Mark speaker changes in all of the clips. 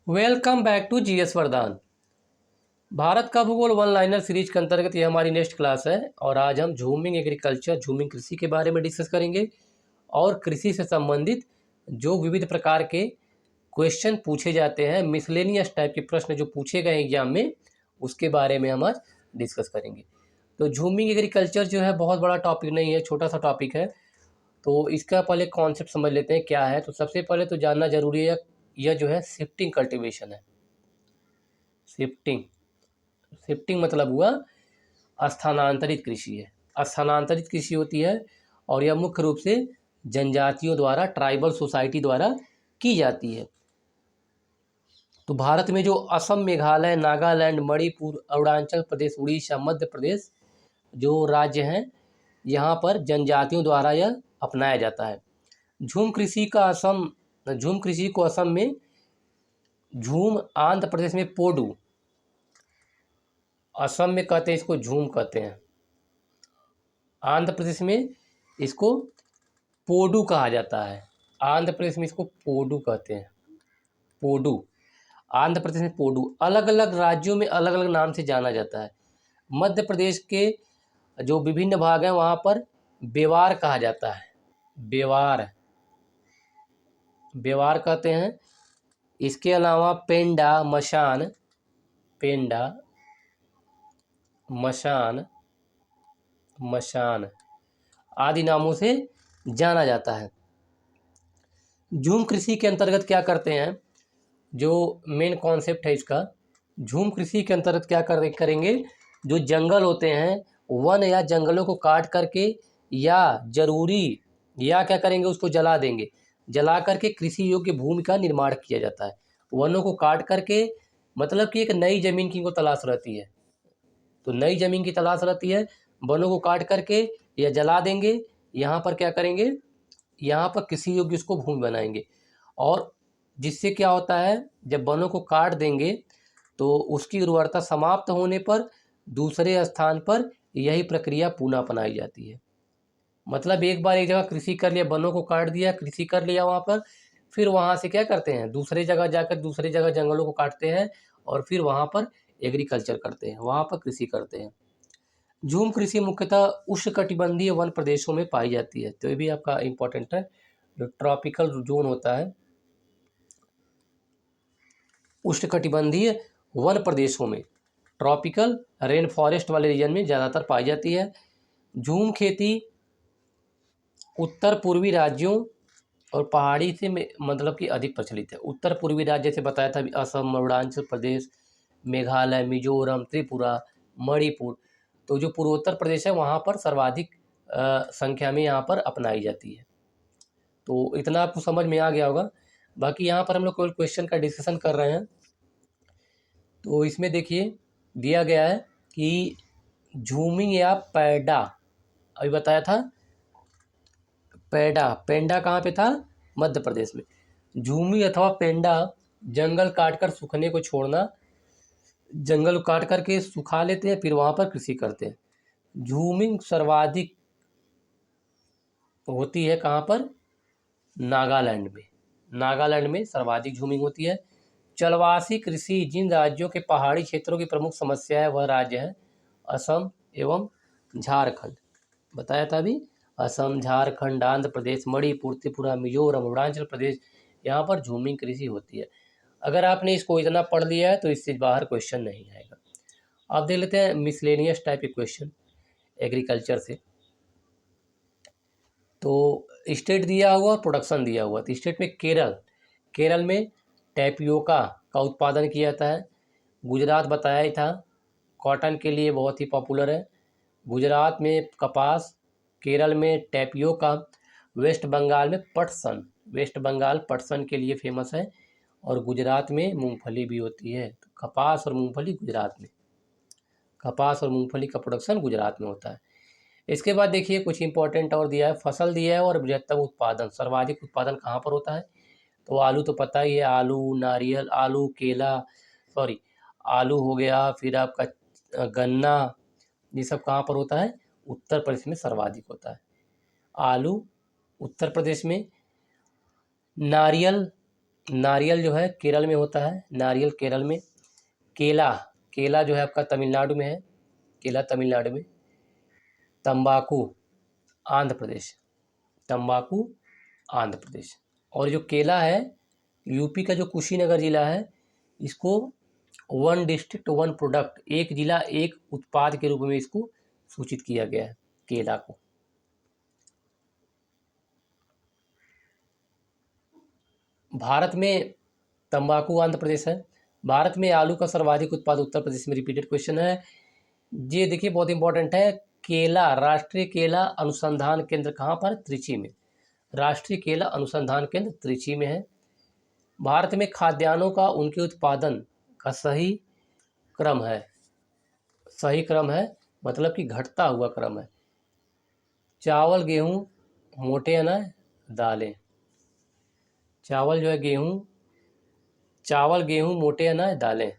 Speaker 1: Welcome back to GS वरदान। भारत का भूगोल वन लाइनर सीरीज के अंतर्गत ये हमारी नेक्स्ट क्लास है और आज हम झूमिंग एग्रीकल्चर झूमिंग कृषि के बारे में डिस्कस करेंगे और कृषि से संबंधित जो विविध प्रकार के क्वेश्चन पूछे जाते हैं, मिसलेनियस टाइप के प्रश्न जो पूछे गए एग्जाम में, उसके बारे में हम आज डिस्कस करेंगे। तो झूमिंग एग्रीकल्चर जो है बहुत बड़ा टॉपिक नहीं है, छोटा सा टॉपिक है। तो इसका पहले कॉन्सेप्ट समझ लेते हैं क्या है। तो सबसे पहले तो जानना जरूरी है, यह जो है शिफ्टिंग कल्टीवेशन है। शिफ्टिंग शिफ्टिंग मतलब हुआ स्थानांतरित कृषि है। स्थानांतरित कृषि होती है और यह मुख्य रूप से जनजातियों द्वारा, ट्राइबल सोसाइटी द्वारा की जाती है। तो भारत में जो असम, मेघालय, नागालैंड, मणिपुर, अरुणाचल प्रदेश, उड़ीसा, मध्य प्रदेश जो राज्य हैं, यहाँ पर जनजातियों द्वारा यह अपनाया जाता है। झूम कृषि को असम में झूम, आंध्र प्रदेश में पोडू, असम में कहते हैं इसको झूम कहते हैं, आंध्र प्रदेश में इसको पोडू कहा जाता है। आंध्र प्रदेश में इसको पोडू कहते हैं, पोडू। आंध्र प्रदेश में पोडू। अलग अलग राज्यों में अलग अलग नाम से जाना जाता है। मध्य प्रदेश के जो विभिन्न भाग हैं वहाँ पर बेवार कहा जाता है। बेवार बेवार कहते हैं। इसके अलावा पेंडा, मशान, पेंडा, मशान, मशान आदि नामों से जाना जाता है। झूम कृषि के अंतर्गत क्या करते हैं, जो मेन कॉन्सेप्ट है इसका, झूम कृषि के अंतर्गत क्या करेंगे, जो जंगल होते हैं, वन या जंगलों को काट करके या क्या करेंगे, उसको जला देंगे। जला करके कृषि योग्य भूमि का निर्माण किया जाता है। वनों को काट करके मतलब कि एक नई जमीन की इनको तलाश रहती है। तो नई जमीन की तलाश रहती है, वनों को काट करके या जला देंगे। यहाँ पर क्या करेंगे, यहाँ पर कृषि योग्य उसको भूमि बनाएंगे। और जिससे क्या होता है, जब वनों को काट देंगे तो उसकी उर्वरता समाप्त होने पर दूसरे स्थान पर यही प्रक्रिया पुनः अपनाई जाती है। मतलब एक बार एक जगह कृषि कर लिया, वनों को काट दिया, कृषि कर लिया वहाँ पर, फिर वहाँ से क्या करते हैं, दूसरे जगह जाकर दूसरे जगह जंगलों को काटते हैं और फिर वहाँ पर एग्रीकल्चर करते हैं, वहाँ पर कृषि करते हैं। झूम कृषि मुख्यतः उष्णकटिबंधीय वन प्रदेशों में पाई जाती है। तो ये भी आपका इम्पोर्टेंट है। जो ट्रॉपिकल जोन होता है, उष्णकटिबंधीय वन प्रदेशों में, ट्रॉपिकल रेन फॉरेस्ट वाले रीजन में ज़्यादातर पाई जाती है। झूम खेती उत्तर पूर्वी राज्यों और पहाड़ी से मतलब कि अधिक प्रचलित है। उत्तर पूर्वी राज्य जैसे बताया था, असम, अरुणाचल प्रदेश, मेघालय, मिजोरम, त्रिपुरा, मणिपुर। तो जो पूर्वोत्तर प्रदेश है वहाँ पर सर्वाधिक संख्या में यहाँ पर अपनाई जाती है। तो इतना आपको समझ में आ गया होगा। बाकी यहाँ पर हम लोग केवल क्वेश्चन का डिस्कशन कर रहे हैं। तो इसमें देखिए दिया गया है कि झूमिंग या पैडा, अभी बताया था पेंडा कहाँ पे था, मध्य प्रदेश में। झूमी अथवा पेंडा जंगल काटकर सूखने को छोड़ना, जंगल काट करके सुखा लेते हैं, फिर वहाँ पर कृषि करते हैं। झूमिंग सर्वाधिक होती है कहाँ पर, नागालैंड में। नागालैंड में सर्वाधिक झूमिंग होती है। चलवासी कृषि जिन राज्यों के पहाड़ी क्षेत्रों की प्रमुख समस्या है वह राज्य है असम एवं झारखंड। बताया था अभी, असम, झारखंड, आंध्र प्रदेश, मणिपुर, त्रिपुरा, मिजोरम, अरुणाचल प्रदेश, यहाँ पर झूमिंग कृषि होती है। अगर आपने इसको इतना पढ़ लिया है तो इससे बाहर क्वेश्चन नहीं आएगा। आप देख लेते हैं मिसलेनियस टाइप के क्वेश्चन एग्रीकल्चर से। तो स्टेट दिया हुआ, प्रोडक्शन दिया हुआ। तो स्टेट में केरल में टैपियोका का उत्पादन किया जाता है। गुजरात बताया ही था, कॉटन के लिए बहुत ही पॉपुलर है। गुजरात में कपास, केरल में टैपियोका, वेस्ट बंगाल में पटसन, वेस्ट बंगाल पटसन के लिए फेमस है। और गुजरात में मूंगफली भी होती है। तो कपास और मूंगफली गुजरात में, कपास और मूंगफली का प्रोडक्शन गुजरात में होता है। इसके बाद देखिए कुछ इंपॉर्टेंट और दिया है, फसल दिया है और बृहत्तम उत्पादन, सर्वाधिक उत्पादन कहाँ पर होता है। तो आलू तो पता ही है, आलू, नारियल, आलू, केला, सॉरी आलू हो गया, फिर आपका गन्ना, ये सब कहाँ पर होता है, उत्तर प्रदेश में सर्वाधिक होता है। आलू उत्तर प्रदेश में, नारियल नारियल जो है केरल में होता है, नारियल केरल में। केला, केला जो है आपका तमिलनाडु में है, केला तमिलनाडु में। तंबाकू आंध्र प्रदेश, तंबाकू आंध्र प्रदेश। और जो केला है यूपी का जो कुशीनगर जिला है, इसको वन डिस्ट्रिक्ट वन प्रोडक्ट, एक जिला एक उत्पाद के रूप में इसको सूचित किया गया है केला को। भारत में तंबाकू आंध्र प्रदेश है। भारत में आलू का सर्वाधिक उत्पाद उत्तर प्रदेश में, रिपीटेड क्वेश्चन है ये, देखिए बहुत इंपॉर्टेंट है। केला, राष्ट्रीय केला अनुसंधान केंद्र कहाँ पर? त्रिची में। राष्ट्रीय केला अनुसंधान केंद्र त्रिची में है। भारत में खाद्यान्नों का उनके उत्पादन का सही क्रम है, सही क्रम है मतलब कि घटता हुआ क्रम है। चावल, गेहूं, मोटे अनाज, दालें। चावल जो है गेहूं, चावल गेहूं मोटे अनाज दालें।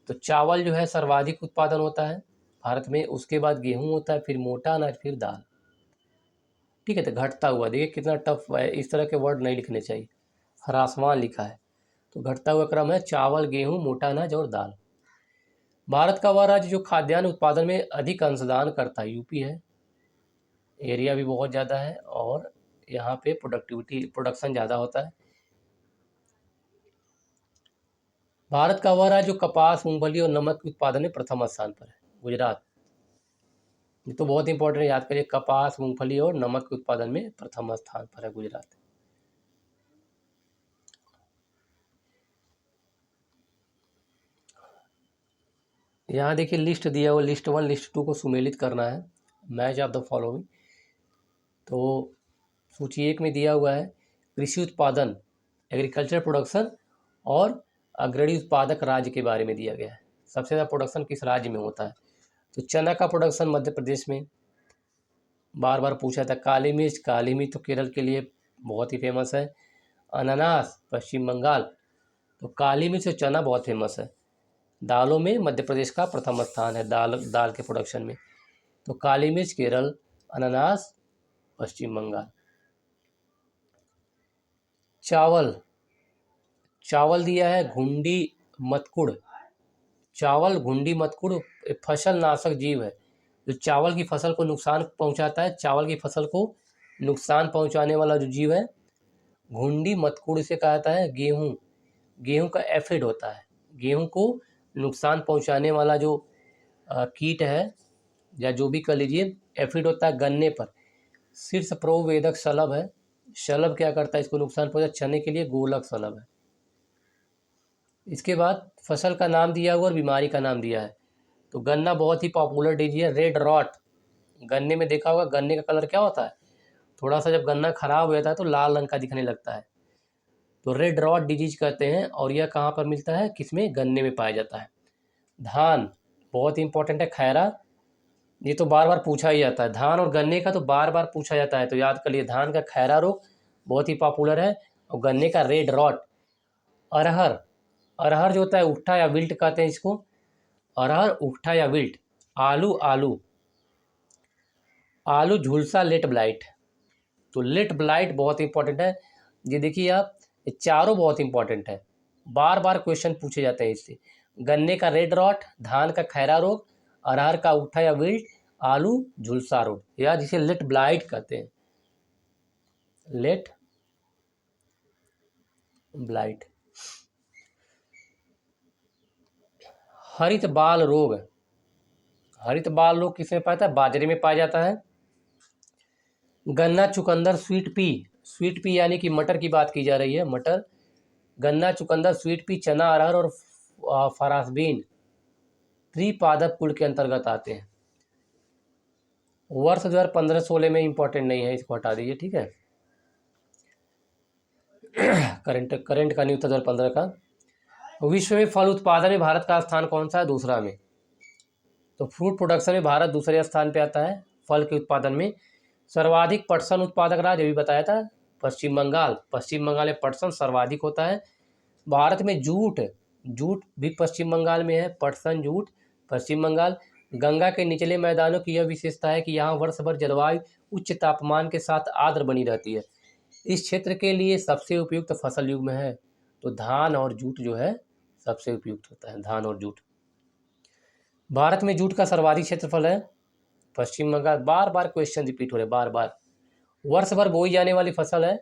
Speaker 1: तो चावल जो है सर्वाधिक उत्पादन होता है भारत में, उसके बाद गेहूं होता है, फिर मोटा अनाज, फिर दाल। ठीक है, तो घटता हुआ, देखिए कितना टफ है, इस तरह के वर्ड नहीं लिखने चाहिए, ह्रासमान लिखा है। तो घटता हुआ क्रम है चावल, गेहूं, मोटा अनाज और दाल। भारत का वह राज्य जो खाद्यान्न उत्पादन में अधिक अंशदान करता है यूपी है। एरिया भी बहुत ज़्यादा है और यहाँ पे प्रोडक्शन ज़्यादा होता है। भारत का वह राज्य जो कपास, मूंगफली और नमक के उत्पादन में प्रथम स्थान पर है, गुजरात। ये तो बहुत इंपॉर्टेंट है, याद करिए, कपास, मूंगफली और नमक के उत्पादन में प्रथम स्थान पर है गुजरात। यहाँ देखिए लिस्ट दिया हुआ, लिस्ट 1 लिस्ट 2 को सुमेलित करना है, मैच ऑफ द फॉलोइंग। तो सूची 1 में दिया हुआ है कृषि उत्पादन, एग्रीकल्चर प्रोडक्शन और अग्रणी उत्पादक राज्य के बारे में दिया गया है। सबसे ज़्यादा प्रोडक्शन किस राज्य में होता है? तो चना का प्रोडक्शन मध्य प्रदेश में, बार बार पूछा था। काली मिर्च, काली मिर्च तो केरल के लिए बहुत ही फेमस है। अनानास पश्चिम बंगाल। तो काली मिर्च और चना बहुत फेमस है। दालों में मध्य प्रदेश का प्रथम स्थान है, दाल के प्रोडक्शन में। तो काली मिर्च केरल, अनानास पश्चिम बंगाल। चावल, चावल दिया है घुंडी मतकुड़। चावल घुंडी मतकुड़ फसल नाशक जीव है, जो चावल की फसल को नुकसान पहुंचाता है। चावल की फसल को नुकसान पहुंचाने वाला जो जीव है घुंडी मतकुड़, इसे कहा जाता है। गेहूं, गेहूं का एफिड होता है, गेहूं को नुकसान पहुंचाने वाला जो कीट है, या जो भी कर लीजिए, एफिड होता है गन्ने पर। शीर्ष प्रोवेदक शलभ है, शलभ क्या करता है, इसको नुकसान पहुंचा। चने के लिए गोलक शलभ है। इसके बाद फसल का नाम दिया हुआ और बीमारी का नाम दिया है। तो गन्ना बहुत ही पॉपुलर डिजीज है, रेड रॉट। गन्ने में देखा होगा, गन्ने का कलर क्या होता है, थोड़ा सा जब गन्ना खराब हो जाता है तो लाल रंग का दिखने लगता है, तो रेड रॉट डिजीज कहते हैं। और यह कहाँ पर मिलता है, किसमें? गन्ने में पाया जाता है। धान बहुत इंपॉर्टेंट है, खैरा, ये तो बार बार पूछा ही जाता है। धान और गन्ने का तो बार बार पूछा जाता है, तो याद कर लिए, धान का खैरा रोग बहुत ही पॉपुलर है, और गन्ने का रेड रॉट। अरहर, अरहर जो होता है उट्ठा या विल्ट कहते हैं इसको, अरहर उट्ठा या विल्ट। आलू, आलू झुलसा लेट ब्लाइट। तो लेट ब्लाइट बहुत इंपॉर्टेंट है, ये देखिए आप, ये चारों बहुत इंपॉर्टेंट है, बार बार क्वेश्चन पूछे जाते हैं इससे। गन्ने का रेड रॉट, धान का खैरा रोग, अरहर का उट्ठा या विल्ट, आलू झुलसा रोग, या जिसे लेट ब्लाइट कहते हैं, लेट ब्लाइट। हरित बाल रोग, हरित बाल रोग किसमें पाया जाता है? बाजरे में पाया जाता है। गन्ना चुकंदर स्वीट पी, स्वीट पी यानी कि मटर की बात की जा रही है, मटर। गन्ना चुकंदर स्वीट पी, चना, अरहर और फरासबीन त्रिपादप कुल के अंतर्गत आते हैं। वर्ष 2015-16 में इंपॉर्टेंट नहीं है, इसको हटा दीजिए, ठीक है। करंट का नहीं उत्तर 2015 का। विश्व में फल उत्पादन में भारत का स्थान कौन सा है? दूसरा में। तो फ्रूट प्रोडक्शन में भारत दूसरे स्थान पे आता है। फल के उत्पादन में सर्वाधिक पटसन उत्पादक राज्य अभी बताया था, पश्चिम बंगाल। पश्चिम बंगाल में पटसन सर्वाधिक होता है। भारत में जूट, जूट भी पश्चिम बंगाल में है, पटसन जूट पश्चिम बंगाल। गंगा के निचले मैदानों की यह विशेषता है कि यहाँ वर्ष भर जलवायु उच्च तापमान के साथ आर्द्र बनी रहती है। इस क्षेत्र के लिए सबसे उपयुक्त फसल युग्म है तो धान और जूट जो है सबसे उपयुक्त होता है, धान और जूट। भारत में जूट का सर्वाधिक क्षेत्रफल है पश्चिम बंगाल। बार बार क्वेश्चन रिपीट हो रहे बार बार। वर्ष भर बोई जाने वाली फसल है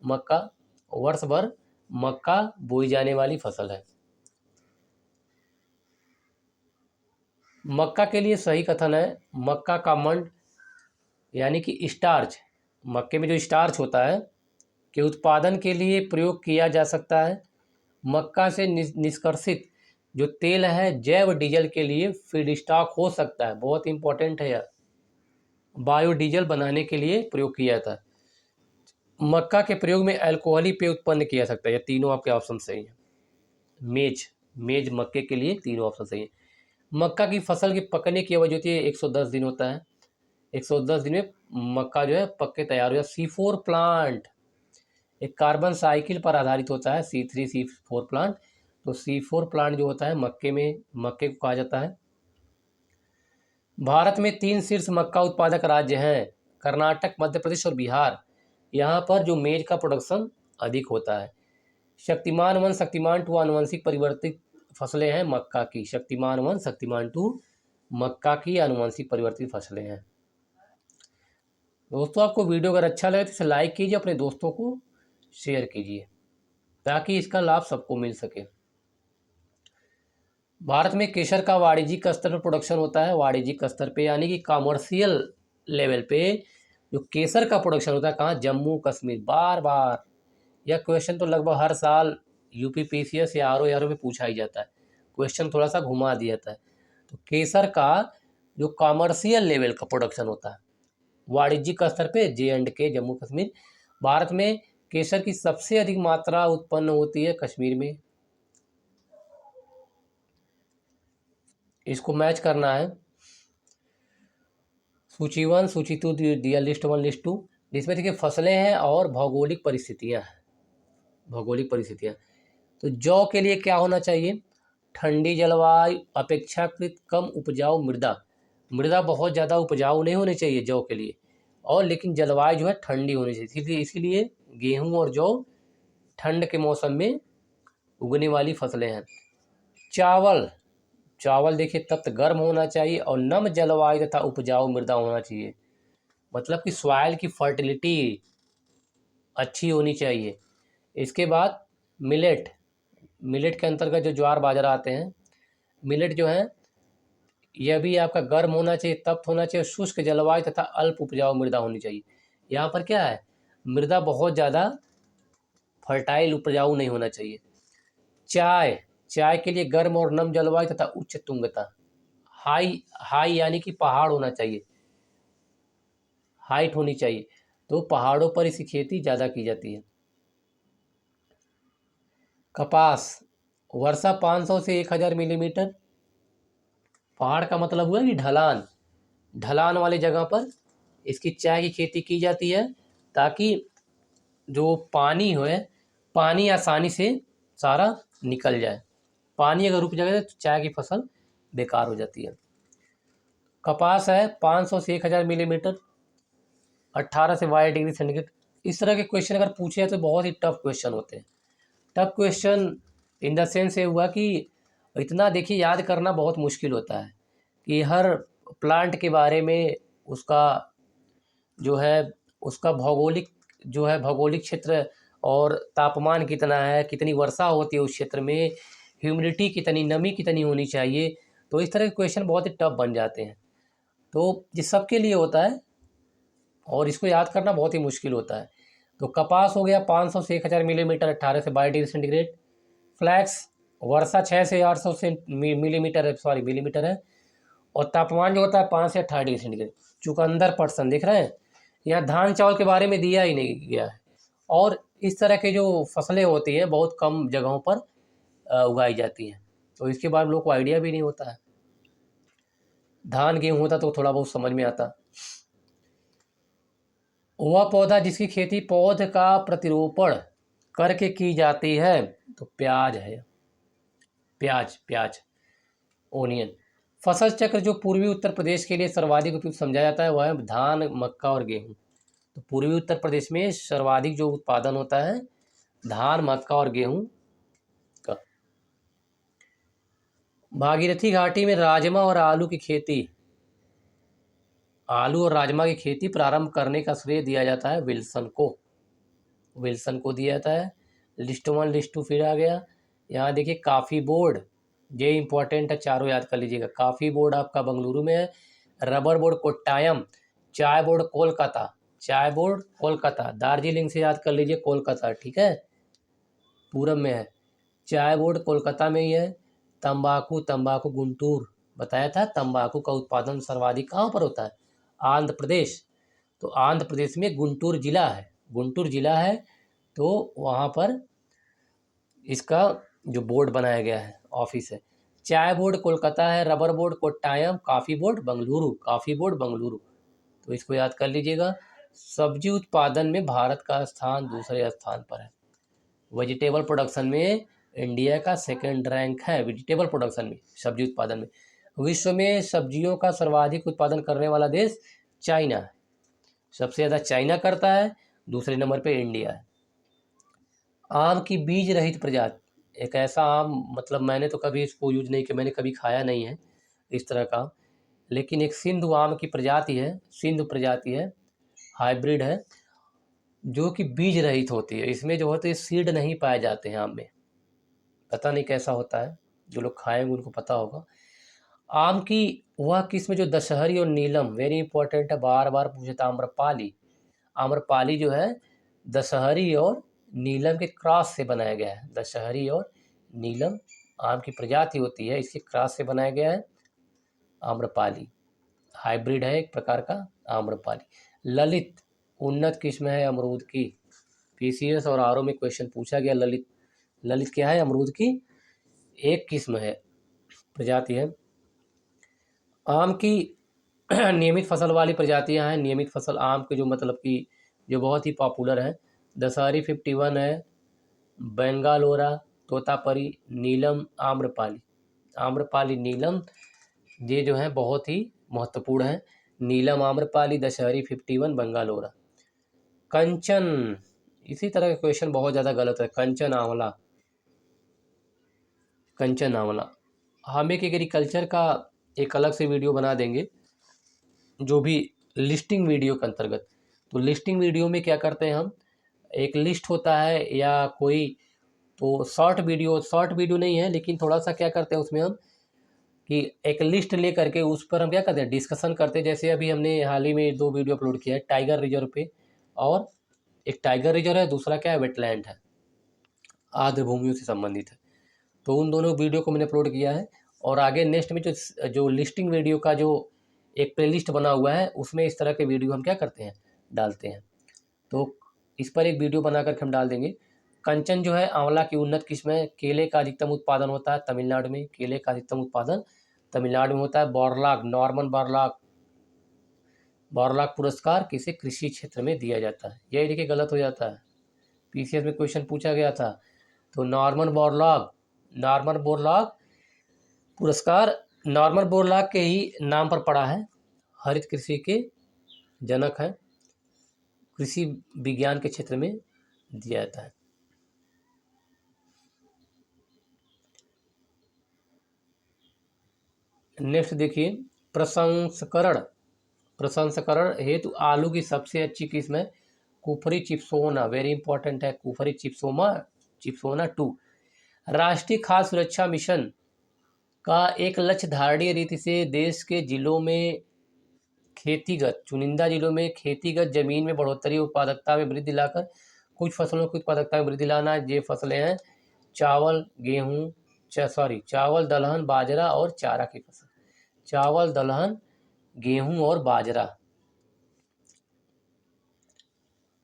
Speaker 1: मक्का, वर्ष भर मक्का बोई जाने वाली फसल है। मक्का के लिए सही कथन है मक्का का मंड यानी कि स्टार्च, मक्के में जो स्टार्च होता है के उत्पादन के लिए प्रयोग किया जा सकता है। मक्का से निष्कर्षित जो तेल है जैव डीजल के लिए फीडस्टॉक हो सकता है, बहुत इंपॉर्टेंट है यह, बायोडीजल बनाने के लिए प्रयोग किया जाता है। मक्का के प्रयोग में अल्कोहली पेय उत्पन्न किया जा सकता है। ये तीनों आपके ऑप्शन सही हैं। मेज मक्के के लिए तीनों ऑप्शन सही हैं। मक्का की फसल की पकने की अवधि होती है 110 दिन होता है। 110 दिन में मक्का जो है पक के तैयार हो जाता है। C4 प्लांट एक कार्बन साइकिल पर आधारित होता है, C3 C4 प्लांट। तो C4 प्लांट जो होता है मक्के को कहा जाता है। भारत में 3 शीर्ष मक्का उत्पादक राज्य हैं, कर्नाटक, मध्य प्रदेश और बिहार। यहाँ पर जो मेज का प्रोडक्शन अधिक होता है। शक्तिमान 1 शक्तिमान 2 आनुवंशिक परिवर्तित फसलें हैं मक्का की। शक्तिमान 1 शक्तिमान 2 मक्का की आनुवंशिक परिवर्तित फसलें हैं। दोस्तों आपको वीडियो अगर अच्छा लगे तो इसे लाइक कीजिए, अपने दोस्तों को शेयर कीजिए ताकि इसका लाभ सबको मिल सके। भारत में केसर का वाणिज्यिक स्तर पर प्रोडक्शन होता है, वाणिज्यिक स्तर पे यानी कि कॉमर्शियल लेवल पे जो केसर का प्रोडक्शन होता है कहाँ, जम्मू कश्मीर। बार बार यह क्वेश्चन तो लगभग हर साल यूपीपीसीएस या आरओ में पूछा ही जाता है, क्वेश्चन थोड़ा सा घुमा दिया जाता है। तो केसर का जो कॉमर्शियल लेवल का प्रोडक्शन होता है वाणिज्यिक स्तर पे J&K जम्मू कश्मीर। भारत में केसर की सबसे अधिक मात्रा उत्पन्न होती है कश्मीर में। इसको मैच करना है। सूची 1 सूची 2 दिया, लिस्ट 1 लिस्ट 2, जिसमें देखिए फसलें हैं और भौगोलिक परिस्थितियां हैं। भौगोलिक परिस्थितियां तो जौ के लिए क्या होना चाहिए, ठंडी जलवायु, अपेक्षाकृत कम उपजाऊ मृदा। मृदा बहुत ज़्यादा उपजाऊ नहीं होनी चाहिए जौ के लिए, और लेकिन जलवायु जो है ठंडी होनी चाहिए। इसीलिए गेहूं और जौ ठंड के मौसम में उगने वाली फसलें हैं। चावल देखिए तप्त गर्म होना चाहिए और नम जलवायु तथा उपजाऊ मृदा होना चाहिए, मतलब कि सॉइल की फर्टिलिटी अच्छी होनी चाहिए। इसके बाद मिलेट के अंतर्गत जो ज्वार बाजरा आते हैं, मिलेट जो है यह भी आपका गर्म होना चाहिए, तप्त होना चाहिए, शुष्क जलवायु तथा अल्प उपजाऊ मृदा होनी चाहिए। यहाँ पर क्या है, मृदा बहुत ज़्यादा फर्टाइल उपजाऊ नहीं होना चाहिए। चाय के लिए गर्म और नम जलवायु तथा उच्च तुंगता, हाई यानी कि पहाड़ होना चाहिए, हाइट होनी चाहिए, तो पहाड़ों पर इसकी खेती ज़्यादा की जाती है। कपास वर्षा 500 से 1000 मिलीमीटर। पहाड़ का मतलब हुआ कि ढलान वाली जगह पर इसकी चाय की खेती की जाती है, ताकि जो पानी आसानी से सारा निकल जाए। पानी अगर रुक जाएगा तो चाय की फसल बेकार हो जाती है। कपास है 500 से 1000 मिलीमीटर, 18 से 22 डिग्री सेंटीग्रेड। इस तरह के क्वेश्चन अगर पूछे तो बहुत ही टफ क्वेश्चन होते हैं। Tough question in the sense ये हुआ कि इतना देखिए याद करना बहुत मुश्किल होता है कि हर प्लांट के बारे में उसका जो है उसका भौगोलिक क्षेत्र और तापमान कितना है, कितनी वर्षा होती है उस क्षेत्र में, ह्यूमिडिटी कितनी, नमी कितनी होनी चाहिए। तो इस तरह के क्वेश्चन बहुत ही टफ बन जाते हैं। तो ये सबके लिए होता है और इसको याद करना बहुत ही मुश्किल होता है। तो कपास हो गया 500 से 1000 मिलीमीटर, 18 से 22 डिग्री सेंटीग्रेड। फ्लैक्स वर्षा 6 से 800 से मिलीमीटर है, और तापमान जो होता है 5 से 18 डिग्री सेंटीग्रेड। चुकंदर पर्सन देख रहे हैं, यहाँ धान चावल के बारे में दिया ही नहीं गया है। और इस तरह के जो फसलें होती हैं बहुत कम जगहों पर उगाई जाती हैं, तो इसके बारे में लोग को आइडिया भी नहीं होता है। धान गेहूँ होता तो थोड़ा बहुत समझ में आता। वह पौधा जिसकी खेती पौध का प्रतिरोपण करके की जाती है, तो प्याज है, प्याज ओनियन। फसल चक्र जो पूर्वी उत्तर प्रदेश के लिए सर्वाधिक उपयुक्त समझा जाता है वह है धान, मक्का और गेहूँ। तो पूर्वी उत्तर प्रदेश में सर्वाधिक जो उत्पादन होता है धान, मक्का और गेहूँ भागीरथी घाटी में राजमा और आलू की खेती, आलू और राजमा की खेती प्रारंभ करने का श्रेय दिया जाता है विल्सन को दिया जाता है। लिस्ट 1 लिस्ट 2 फिर आ गया। यहाँ देखिए काफ़ी बोर्ड, ये इंपॉर्टेंट है, चारों याद कर लीजिएगा। काफ़ी बोर्ड आपका बेंगलुरु में है, रबर बोर्ड कोट्टायम, चाय बोर्ड कोलकाता, दार्जिलिंग से याद कर लीजिए कोलकाता, ठीक है, पूरब में है। चाय बोर्ड कोलकाता में ही है। तंबाकू गुंटूर, बताया था तंबाकू का उत्पादन सर्वाधिक कहाँ पर होता है, आंध्र प्रदेश। तो आंध्र प्रदेश में गुंटूर जिला है, तो वहाँ पर इसका जो बोर्ड बनाया गया है, ऑफिस है। चाय बोर्ड कोलकाता है, rubber board Kottayam, coffee board Bengaluru, तो इसको याद कर लीजिएगा। सब्जी उत्पादन में भारत का स्थान दूसरे स्थान पर है। वेजिटेबल प्रोडक्शन में इंडिया का सेकंड रैंक है, वेजिटेबल प्रोडक्शन में, सब्जी उत्पादन में। विश्व में सब्जियों का सर्वाधिक उत्पादन करने वाला देश चाइना है, सबसे ज़्यादा चाइना करता है, दूसरे नंबर पे इंडिया है। आम की बीज रहित प्रजाति, एक ऐसा आम, मतलब मैंने तो कभी इसको यूज नहीं किया, मैंने कभी खाया नहीं है इस तरह का, लेकिन एक सिंधु आम की प्रजाति है, हाइब्रिड है, जो कि बीज रहित होती है। इसमें जो होते हैं सीड नहीं पाए जाते हैं आम में, पता नहीं कैसा होता है, जो लोग खाएंगे उनको पता होगा। आम की वह किस्म जो दशहरी और नीलम, वेरी इंपॉर्टेंट है, बार बार पूछे था। आम्रपाली जो है दशहरी और नीलम के क्रॉस से बनाया गया है। दशहरी और नीलम आम की प्रजाति होती है, इसके क्रॉस से बनाया गया है आम्रपाली, हाइब्रिड है एक प्रकार का आम्रपाली। ललित उन्नत किस्म है अमरूद की, पीसीएस और आरओ में क्वेश्चन पूछा गया। ललित क्या है, अमरूद की एक किस्म है, प्रजाति है। आम की नियमित फसल वाली प्रजातियां हैं, नियमित फसल आम के जो मतलब कि जो बहुत ही पॉपुलर है, दशहरी 51 है, बेंगालोरा, तोतापरी, नीलम, आम्रपाली नीलम, ये जो है बहुत ही महत्वपूर्ण है। नीलम आम्रपाली, दशहरी 51, बेंगालोरा। कंचन, इसी तरह का क्वेश्चन बहुत ज़्यादा गलत है। कंचन आंवला हम एक एग्रीकल्चर का एक अलग से वीडियो बना देंगे, जो भी लिस्टिंग वीडियो के अंतर्गत। तो लिस्टिंग वीडियो में क्या करते हैं हम, एक लिस्ट होता है या कोई, तो शॉर्ट वीडियो नहीं है, लेकिन थोड़ा सा क्या करते हैं उसमें हम कि एक लिस्ट ले करके उस पर हम क्या करते हैं, डिस्कशन करते हैं। जैसे अभी हमने हाल ही में 2 वीडियो अपलोड किया है टाइगर रिजर्व पे, और एक टाइगर रिजर्व है, दूसरा क्या है, वेटलैंड है, आर्द्र भूमियों से संबंधित है। तो उन दोनों वीडियो को मैंने अपलोड किया है, और आगे नेक्स्ट में जो लिस्टिंग वीडियो का जो एक प्लेलिस्ट बना हुआ है, उसमें इस तरह के वीडियो हम क्या करते हैं, डालते हैं। तो इस पर एक वीडियो बना करके हम डाल देंगे। कंचन जो है आंवला की उन्नत किस्म है। केले का अधिकतम उत्पादन होता है तमिलनाडु में, होता है। बॉरलाग, नॉर्मन बॉरलाग पुरस्कार किसे कृषि क्षेत्र में दिया जाता है, यही देखिए गलत हो जाता है, पीसीएस में क्वेश्चन पूछा गया था। तो नॉर्मन बोरलॉग पुरस्कार नॉर्मन बोरलॉग के ही नाम पर पड़ा है, हरित कृषि के जनक हैं, कृषि विज्ञान के क्षेत्र में दिया जाता है। नेक्स्ट देखिए, प्रसंस्करण हेतु आलू की सबसे अच्छी किस्म है कुफरी चिप्सोना, वेरी इंपॉर्टेंट है, कुफरी चिप्सोना 2। राष्ट्रीय खाद्य सुरक्षा मिशन का एक लक्ष्य धारणीय रीति से देश के चुनिंदा जिलों में खेतीगत जमीन में बढ़ोतरी, उत्पादकता में वृद्धि लाकर कुछ फसलों की उत्पादकता में वृद्धि लाना। ये फसलें हैं चावल, दलहन, बाजरा और चारा की फसल। चावल, दलहन, गेहूं और बाजरा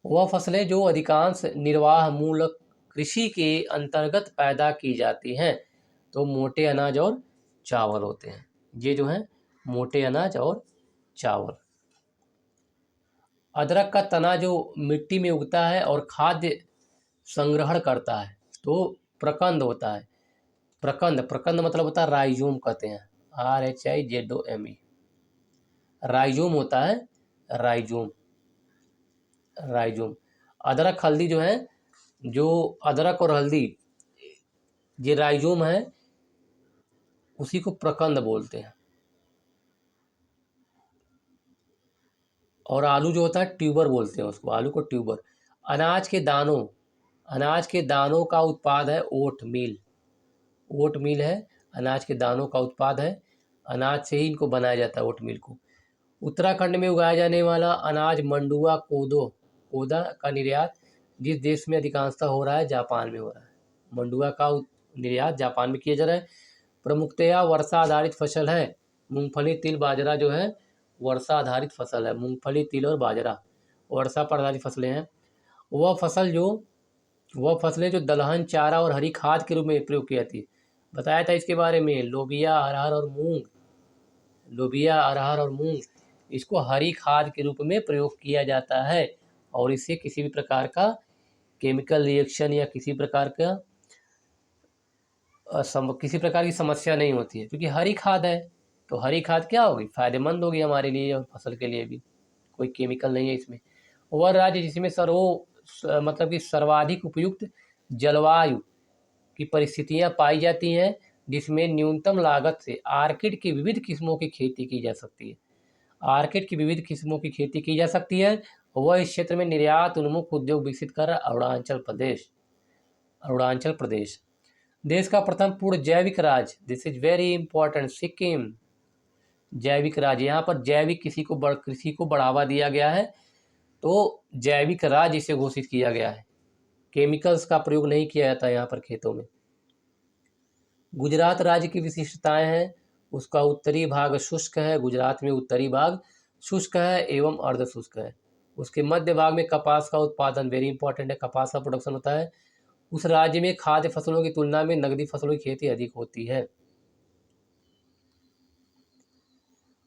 Speaker 1: वह फसलें जो अधिकांश निर्वाह मूलक कृषि के अंतर्गत पैदा की जाती हैं। तो मोटे अनाज और चावल होते हैं, ये जो हैं मोटे अनाज और चावल। अदरक का तना जो मिट्टी में उगता है और खाद्य संग्रहण करता है, तो प्रकंद होता है। प्रकंद मतलब होता है राइजोम, कहते हैं RHIZOME, राइजोम होता है, राइजोम। अदरक हल्दी जो है, जो अदरक और हल्दी ये राइजोम है, उसी को प्रकंद बोलते हैं। और आलू जो होता है ट्यूबर बोलते हैं उसको, आलू को ट्यूबर। अनाज के दानों, अनाज के दानों का उत्पाद है ओट मील। ओट मील है, अनाज के दानों का उत्पाद है, अनाज से ही इनको बनाया जाता है ओट मील को। उत्तराखंड में उगाया जाने वाला अनाज मंडुआ कोदो, कोदा का निर्यात जिस देश में अधिकांशतः हो रहा है, जापान में हो रहा है। मंडुआ का निर्यात जापान में किया जा रहा है। प्रमुखतया वर्षा आधारित फसल है। मूंगफली, तिल, बाजरा जो है वर्षा आधारित फसल है। मूंगफली, तिल और बाजरा वर्षा पर आधारित फसलें हैं। वह फसलें जो दलहन, चारा और हरी खाद के रूप में प्रयोग की जाती है। बताया था इसके बारे में, लोबिया, अरहर और मूंग। लोबिया, अरहर और मूंग इसको हरी खाद के रूप में प्रयोग किया जाता है और इससे किसी भी प्रकार का केमिकल रिएक्शन या किसी प्रकार की समस्या नहीं होती है, क्योंकि हरी खाद है। तो हरी खाद क्या होगी, फायदेमंद होगी हमारे लिए और फसल के लिए भी। कोई केमिकल नहीं है इसमें। वह राज्य जिसमें मतलब कि सर्वाधिक उपयुक्त जलवायु की परिस्थितियां पाई जाती हैं, जिसमें न्यूनतम लागत से आर्किड की विविध किस्मों की खेती की जा सकती है। आर्किड की विविध किस्मों की खेती की जा सकती है। वह इस क्षेत्र में निर्यात उन्मुख उद्योग विकसित कर रहा है अरुणाचल प्रदेश। अरुणाचल प्रदेश देश का प्रथम पूर्ण जैविक राज्य, this is very important, Sikkim जैविक राज्य। यहाँ पर जैविक कृषि को बढ़ावा दिया गया है, तो जैविक राज्य इसे घोषित किया गया है। केमिकल्स का प्रयोग नहीं किया जाता यहाँ पर खेतों में। गुजरात राज्य की विशिष्टताएं हैं, उसका उत्तरी भाग शुष्क है। गुजरात में उत्तरी भाग शुष्क है एवं अर्ध शुष्क है। उसके मध्य भाग में कपास का उत्पादन वेरी इंपॉर्टेंट है, कपास का प्रोडक्शन होता है। उस राज्य में खाद्य फसलों की तुलना में नकदी फसलों की खेती अधिक होती है।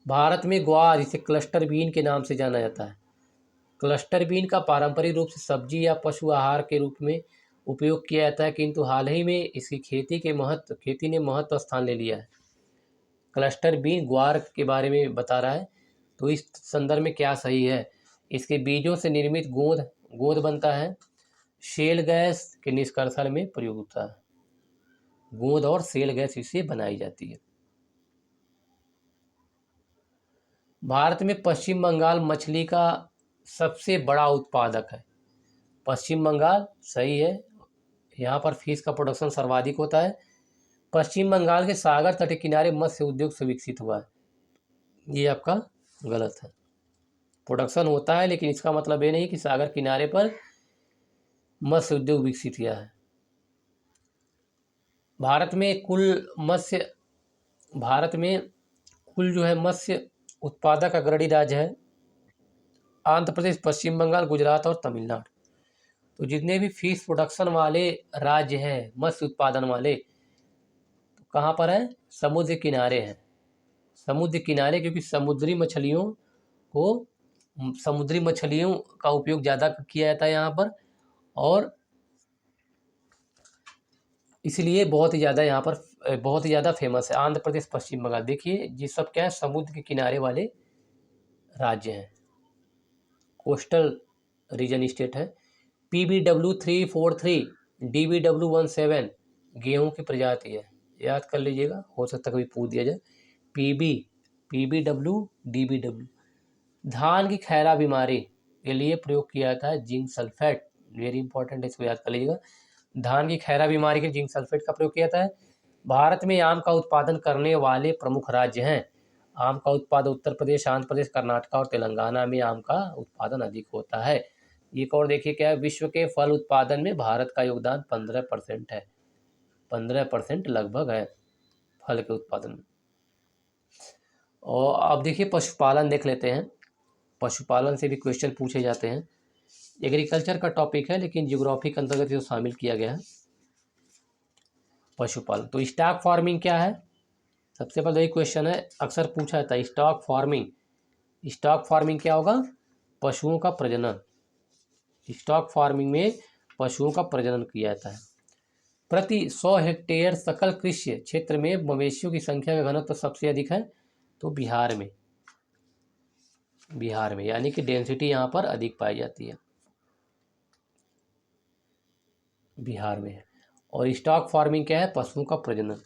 Speaker 1: भारत में ग्वार, जिसे क्लस्टर बीन के नाम से जाना जाता है। क्लस्टर बीन का पारंपरिक रूप से सब्जी या पशु आहार के रूप में उपयोग किया जाता है, किंतु हाल ही में इसकी खेती ने महत्व स्थान ले लिया है। क्लस्टर बीन ग्वार के बारे में बता रहा है, तो इस संदर्भ में क्या सही है। इसके बीजों से निर्मित गोंद बनता है, शेल गैस के निष्कर्षण में प्रयोग होता है। गोंद और शेल गैस इससे बनाई जाती है। भारत में पश्चिम बंगाल मछली का सबसे बड़ा उत्पादक है। पश्चिम बंगाल सही है, यहाँ पर फिश का प्रोडक्शन सर्वाधिक होता है। पश्चिम बंगाल के सागर तट के किनारे मत्स्य उद्योग से विकसित हुआ है, ये आपका गलत है। प्रोडक्शन होता है लेकिन इसका मतलब ये नहीं कि सागर किनारे पर मत्स्य उद्योग विकसित किया है। भारत में कुल जो है मत्स्य उत्पादक अग्रणी राज्य है आंध्र प्रदेश, पश्चिम बंगाल, गुजरात और तमिलनाडु। तो जितने भी फिश प्रोडक्शन वाले राज्य हैं, मत्स्य उत्पादन वाले, तो कहाँ पर है, समुद्र किनारे हैं। समुद्र किनारे, क्योंकि समुद्री मछलियों का उपयोग ज़्यादा किया जाता है यहाँ पर, और इसलिए बहुत ही ज़्यादा फेमस है आंध्र प्रदेश, पश्चिम बंगाल। देखिए ये सब क्या है, समुद्र के किनारे वाले राज्य हैं, कोस्टल रीजन स्टेट है। PBW343, DBW17 गेहूं की प्रजाति है, याद कर लीजिएगा, हो सकता कभी पूछ दिया जाए। PBW, DBW। धान की खैरा बीमारी के लिए प्रयोग किया जाता है जिंक सल्फेट, वेरी इंपॉर्टेंट है, इसको याद कर लीजिएगा। धान की खैरा बीमारी के जिंक सल्फेट का प्रयोग किया जाता है। भारत में आम का उत्पादन करने वाले प्रमुख राज्य हैं। आम का उत्पादन उत्तर प्रदेश, आंध्र प्रदेश, कर्नाटक और तेलंगाना में आम का उत्पादन अधिक होता है। एक और देखिए क्या है, विश्व के फल उत्पादन में भारत का योगदान 15% है, 15% लगभग है फल के उत्पादन में। और अब देखिए पशुपालन देख लेते हैं। पशुपालन से भी क्वेश्चन पूछे जाते हैं। एग्रीकल्चर का टॉपिक है लेकिन ज्योग्राफी के अंतर्गत जो शामिल किया गया है पशुपालन। तो स्टॉक फार्मिंग क्या है, सबसे पहले यही क्वेश्चन है, अक्सर पूछा जाता है स्टॉक फार्मिंग क्या होगा, पशुओं का प्रजनन। स्टॉक फार्मिंग में पशुओं का प्रजनन किया जाता है। प्रति 100 हेक्टेयर सकल कृषि क्षेत्र में मवेशियों की संख्या का घनत्व सबसे अधिक है, तो बिहार में यानी कि डेंसिटी यहाँ पर अधिक पाई जाती है, बिहार में है। और स्टॉक फार्मिंग क्या है, पशुओं का प्रजनन।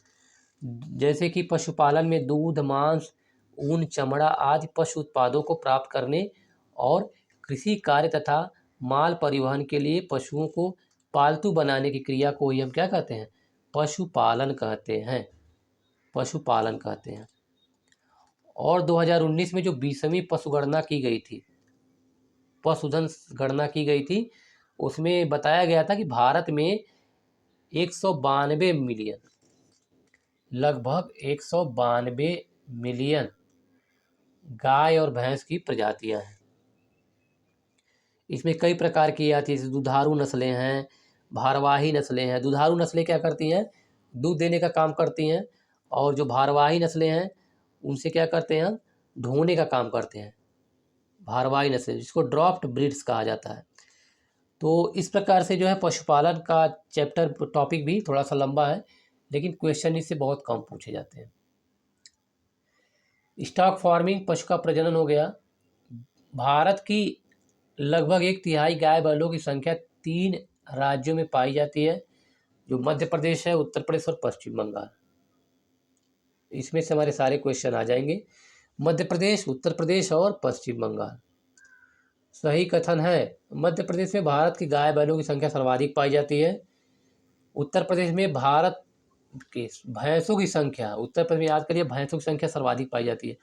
Speaker 1: जैसे कि पशुपालन में दूध, मांस, ऊन, चमड़ा आदि पशु उत्पादों को प्राप्त करने और कृषि कार्य तथा माल परिवहन के लिए पशुओं को पालतू बनाने की क्रिया को ही हम क्या कहते हैं? पशुपालन कहते हैं। पशुपालन कहते हैं। और 2019 में जो 20वीं पशुगणना की गई थी, पशुधन गणना की गई थी, उसमें बताया गया था कि भारत में 192 मिलियन, लगभग 192 मिलियन गाय और भैंस की प्रजातियां हैं। इसमें कई प्रकार की आती है, जैसे दुधारू नस्लें हैं, भारवाही नस्लें हैं। दुधारू नस्लें क्या करती हैं? दूध देने का काम करती हैं। और जो भारवाही नस्लें हैं उनसे क्या करते हैं? ढोने का काम करते हैं। भारवाही नस्लें, जिसको ड्रॉफ्ट ब्रीड्स कहा जाता है। तो इस प्रकार से जो है पशुपालन का चैप्टर टॉपिक भी थोड़ा सा लंबा है, लेकिन क्वेश्चन इससे बहुत कम पूछे जाते हैं। स्टॉक फार्मिंग, पशु का प्रजनन हो गया। भारत की लगभग 1/3 गाय बैलों की संख्या 3 राज्यों में पाई जाती है, जो मध्य प्रदेश है, उत्तर प्रदेश और पश्चिम बंगाल। इसमें से हमारे सारे क्वेश्चन आ जाएंगे। मध्य प्रदेश, उत्तर प्रदेश और पश्चिम बंगाल। सही कथन है, मध्य प्रदेश में भारत की गाय बैलों की संख्या सर्वाधिक पाई जाती है। उत्तर प्रदेश में भारत की भैंसों की संख्या, उत्तर प्रदेश में याद करिए, भैंसों की संख्या सर्वाधिक पाई जाती है।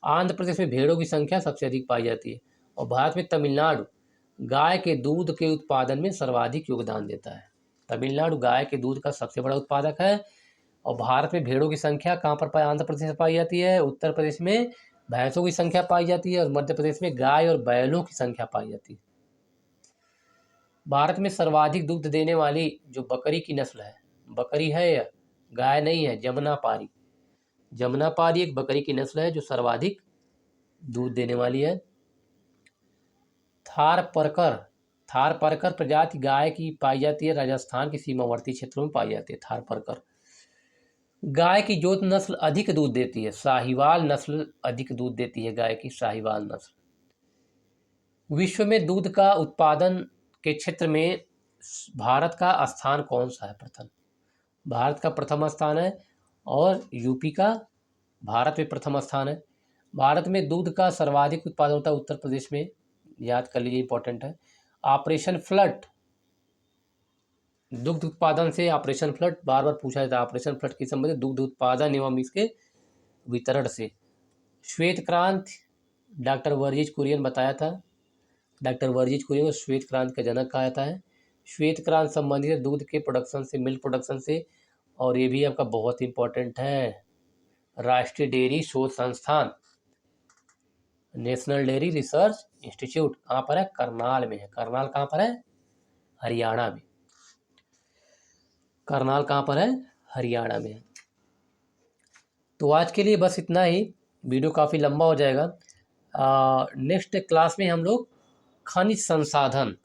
Speaker 1: आंध्र प्रदेश में भेड़ों की संख्या सबसे अधिक पाई जाती है। और भारत में तमिलनाडु गाय के दूध के उत्पादन में सर्वाधिक योगदान देता है। तमिलनाडु गाय के दूध का सबसे बड़ा उत्पादक है। और भारत में भेड़ों की संख्या कहाँ पर आंध्र प्रदेश में पाई जाती है? उत्तर प्रदेश में भैंसों की संख्या पाई जाती है और मध्य प्रदेश में गाय और बैलों की संख्या पाई जाती है। भारत में सर्वाधिक दूध देने वाली जो बकरी की नस्ल है, बकरी है या गाय नहीं है, जमुनापारी। जमुनापारी एक बकरी की नस्ल है जो सर्वाधिक दूध देने वाली है। थारपारकर प्रजाति गाय की पाई जाती है, राजस्थान के सीमावर्ती क्षेत्रों में पाई जाती है थारपारकर। गाय की जो नस्ल अधिक दूध देती है, साहिवाल नस्ल अधिक दूध देती है, गाय की साहिवाल नस्ल। विश्व में दूध का उत्पादन के क्षेत्र में भारत का स्थान कौन सा है? प्रथम, भारत का प्रथम स्थान है। और यूपी का भारत में प्रथम स्थान है। भारत में दूध का सर्वाधिक उत्पादन होता है उत्तर प्रदेश में, याद कर लीजिए, इंपॉर्टेंट है। ऑपरेशन फ्लड, दुग्ध उत्पादन से ऑपरेशन फ्लड बार बार पूछा जाता है। ऑपरेशन फ्लड के संबंधित दुग्ध उत्पादन एवं इसके वितरण से। श्वेत क्रांति, डॉक्टर वर्गीज कुरियन बताया था। डॉक्टर वर्गीज कुरियन को श्वेत क्रांति का जनक कहा जाता है। श्वेत क्रांति संबंधित है दूध के प्रोडक्शन से, मिल्क प्रोडक्शन से। और ये भी आपका बहुत इंपॉर्टेंट है, राष्ट्रीय डेयरी शोध संस्थान, नेशनल डेयरी रिसर्च इंस्टीट्यूट कहाँ पर है? करनाल में है। करनाल कहाँ पर है? हरियाणा में। करनाल कहाँ पर है? हरियाणा में है। तो आज के लिए बस इतना ही, वीडियो काफ़ी लंबा हो जाएगा। नेक्स्ट क्लास में हम लोग खनिज संसाधन,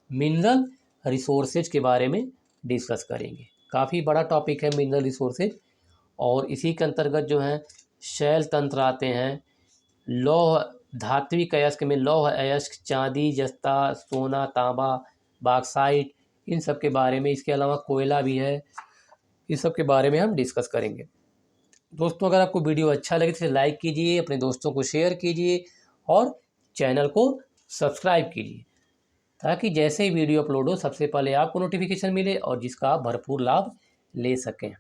Speaker 1: मिनरल रिसोर्सेज के बारे में डिस्कस करेंगे। काफ़ी बड़ा टॉपिक है मिनरल रिसोर्सेज। और इसी के अंतर्गत जो है शैल तंत्र आते हैं, लौह धात्विक अयस्क में लौह अयस्क, चांदी, जस्ता, सोना, तांबा, बॉक्साइट, इन सब के बारे में। इसके अलावा कोयला भी है, इस सब के बारे में हम डिस्कस करेंगे। दोस्तों, अगर आपको वीडियो अच्छा लगे तो लाइक कीजिए, अपने दोस्तों को शेयर कीजिए और चैनल को सब्सक्राइब कीजिए, ताकि जैसे ही वीडियो अपलोड हो सबसे पहले आपको नोटिफिकेशन मिले और जिसका आप भरपूर लाभ ले सकें।